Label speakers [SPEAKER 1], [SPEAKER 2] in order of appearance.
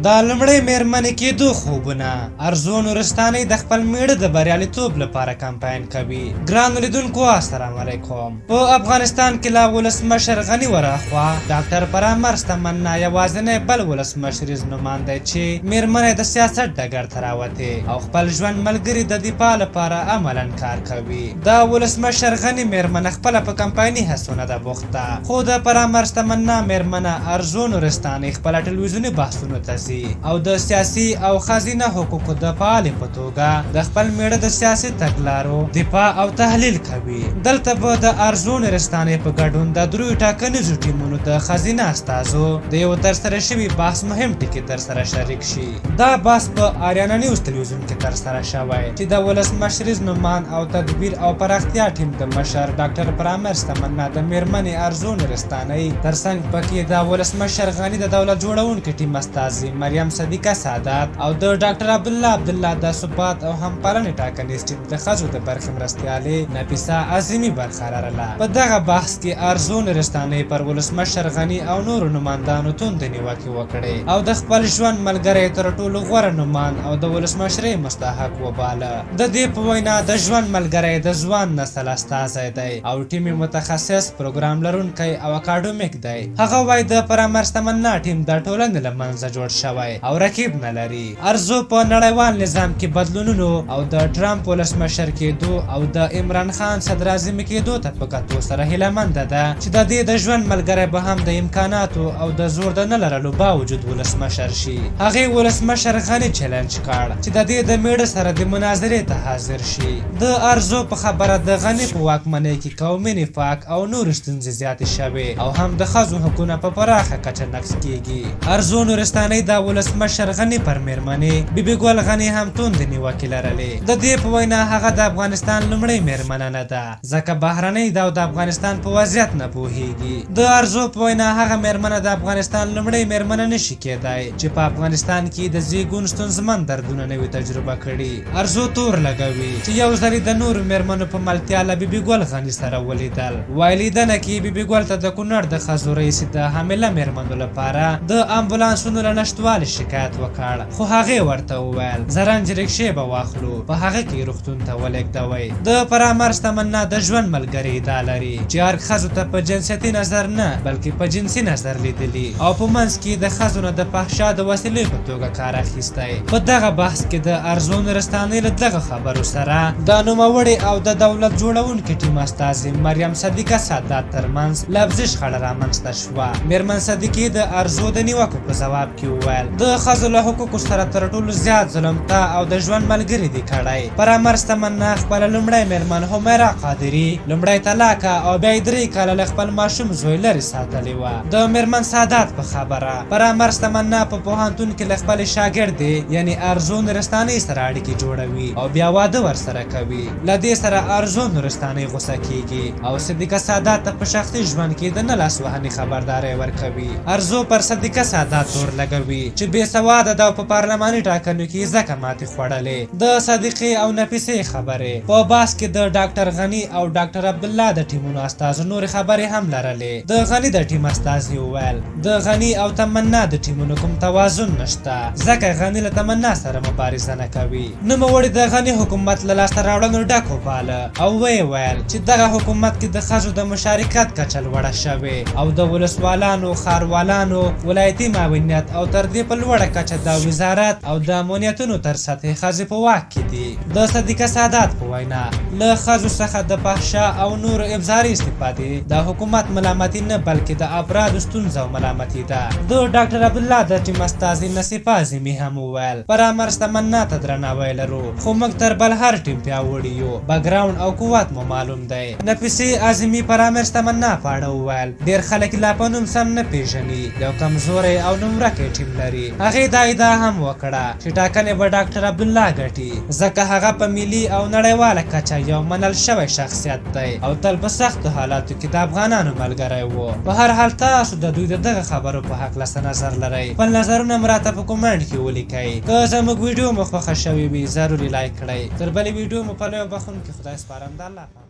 [SPEAKER 1] د لومړۍ میرمنې کېدو خوبونه ارزو نورستانۍ د خپل میړه د بریالیتوب لپاره کمپاین کوي. ګرانو لیدونکو السلام علیکم. په افغانستان کې لا ولسمشر غني وراخوا ډاکټر فرامرز تمنا یوازینی بل ولسمشریز نماینده چې میرمنې د سیاست ډګر ته راوتې او خپل ژوند ملګري د دفاع لپاره عملاً کار کوي. د ولسمشر غني میرمن خپله په کمپایني هڅونه ده بوخته، خو د فرامرز تمنا میرمنه ارزو نورستانۍ خپله ټلویزیوني بحثونو ته ځي او د سیاسي او ښځینه حقوقو د فعالې په توګه د خپل میړه د سیاسي تګلارو دفاع او تحلیل کوي. دلته به د ارزو نورستانۍ په ګډون د دریو ټاکنیزو ټیمونو د ښځینه استازو د یو ترسره شوي بحث مهم ټکي ترسره شریک شي. دا بحث په آریانا نیوز تلویزیون کې ترسره شوی چې د ولسمشریز نومان او تدبیر او پراختیا ټیم د مشر ډاکټر فرامرز تمنا د میرمنې ارزو نورستانۍ ترڅنګ پکې د ولسمشر غني د دولت جوړونکي ټیم استازي مریم صدیقه سعادت او د ډاکټر عبدالله د ثبات او همپالنې ټاکنیز ټیم د ښځو د برخې مرستیالې نفیسه عظیمي برخه لرله. په دغه بحث کې ارزو نورستانۍ پر ولسمشر غني او نورو نمایندانو توندې نیوکې وکړې او د خپل ژوند ملګری تر ټولو غوره نومان او د ولسمشرۍ مستحق وباله. د دې په وینا د ژوند ملګری د ځوان نسل استازی دی او ټیم متخصص پروګرام لرونکی او اکاډمیک دی. هغه وایي د فرامرز تمنا ټیم د ټولنې له منځه جوړ شوی او رقیب نه لري. ارزو په نړیوال نظام کې بدلونونو او د ټرمپ ولسمشر کېدو او د عمران خان صدراعظم کېدو ته په کتو سره هیلهمنده ده چې د دې د ژوند ملګری به هم د امکاناتو او د زور د نه لرلو باوجود ولسمشر شي. هغې ولسمشر غني چیلنج کړ چې د دې د میړه سره د مناظرې ته حاضر شي. د ارزو په خبره د غني په واکمنۍ کې قومي نفاق او نور ستونزې زیاتې شوې او هم د ښځو حقونه په پراخه کچه نقض کیږي. ارزو نورستانۍ د ولسمشر غني پر میرمنې بیبي ګل غني هم توندې نیوکې لرلې. د دې په وینا هغه د افغانستان لومړۍ میرمنه نه ده ځکه بهرنۍ ده او د افغانستان په وضعیت نه پوهیږي. د ارزو په وینا هغه میرمنه د افغانستان لومړۍ میرمنه نشي کېدای چې په افغانستان کې د زیږون ستونزمن دردونه نه وي تجربه کړي. ارزو تور لګوي چې یو ځل د نورو میرمنو په ملتیا له بیبي ګل غني سره ولیدل. وایي لیدنه کې بیبي ګل ته د کونړ د ښځو رئیس د حامله میرمنو لپاره د امبولانسونو له نشتوالي شکایت وکړ، خو هغې ورته وویل زرنج رکشې به واخلو، په هغه کې روغتون ته ولېږدوئ. د فرامرز تمنا د ژوند ملګري دا لري چې هر ښځو ته په جنسیتي نظر نه بلکې په جنسي نظر لیدلي او په منځ کې د ښځو نه د فحشا د وسیلې په توګه کار اخیستی. په دغه بحث کې د ارزو نورستانۍ له دغه خبرو سره د نوموړې او د دولت جوړونکي ټیم استازي مریم صدیقه سعادت ترمنځ لفظي شخړه رامنځته شوه. میرمن صدیقې د ارزو د نیوکو په ځواب کې وویل د ښځو له حقوقو سره تر ټولو زیات ظلم ته او د ژوند ملګري دي کړی. فرامرز تمنا خپله لومړی میرمن همیرا قادري لومړی طلاقه او بیا یې 3 کاله له خپل ماشوم زوی لرې ساتلې وه. د میرمن سعادت په خبره فرامرز تمنا په پوهنتون کې له خپلې شاګردې یعنی ارزو نورستانۍ سره اړیکې جوړوي او بیا واده ورسره کوي. له دې سره ارزو نورستانۍ غوسه کیږي او صدیقه سعادت ته په شخصي ژوند کې د نه لاسوهنې خبرداری ورکوي. ارزو پر صدیقه سعادت تور لګوي چې بې سواده ده او په پارلماني ټاکنو کې ځکه ماتې خوړلې. د صدیقې او نفیسې خبرې په بحث کې د ډاکټر غني او ډاکټر عبدالله د ټیمونو استازو نورې خبرې هم لرلې. د غني د ټیم استازي وویل د غني او تمنا د ټیمونو کوم توازن نشته ځکه غني له تمنا سره مبارزه نه کوي. نوموړي د غني حکومت له لاسته راوړنو ډک وباله او ویې ویل چې دغه حکومت کې د ښځو د مشارکت کچه لوړه شوې او د ولسوالانو، ښاروالانو، ولایتي معاونیت او تر دې په لوړه کچه د وزارت او د امنیتونو تر سطحې ښځې په واک کې دي. د صدیقه سعادت په وینا له ښځو څخه د فحشا او نورو ابزاري استفادې د حکومت ملامتي نه بلکې د افرادو ستونزه او ملامتي ده. د ډاکټر عبدالله د ټیم استازي نصیفه اعظمي هم وویل فرامرز تمنا ته درناوی لرو خو موږ تر بل هر ټیم پیاوړي یو، بیکګراوند او قوت مو معلوم دی. نفیسې اعظمي فرامرز تمنا په اړه وویل ډېر خلک لا په نوم سم نه پیژني، یو کمزوری او نومرکی ټیم لري. هغې دا ادعا هم وکړه چې ټاکنې به ډاکټر عبدالله ګټي ځکه هغه په ملي او نړیواله کچه یو منل شوی شخصیت دی او تل په سختو حالاتو کې د افغانانو ملګری و. په هر حال تاسو د دوی د دغه خبرو په هکله څه نظر لرئ؟ خپل نظرونه م راته په کومنټ کې ولیکئ. که زموږ ویډیو مو خوښه شوې وي ضروري لایک کړئ. تر بلې ویډیو مو په لویو بخښونکي خدای سپارم. د الله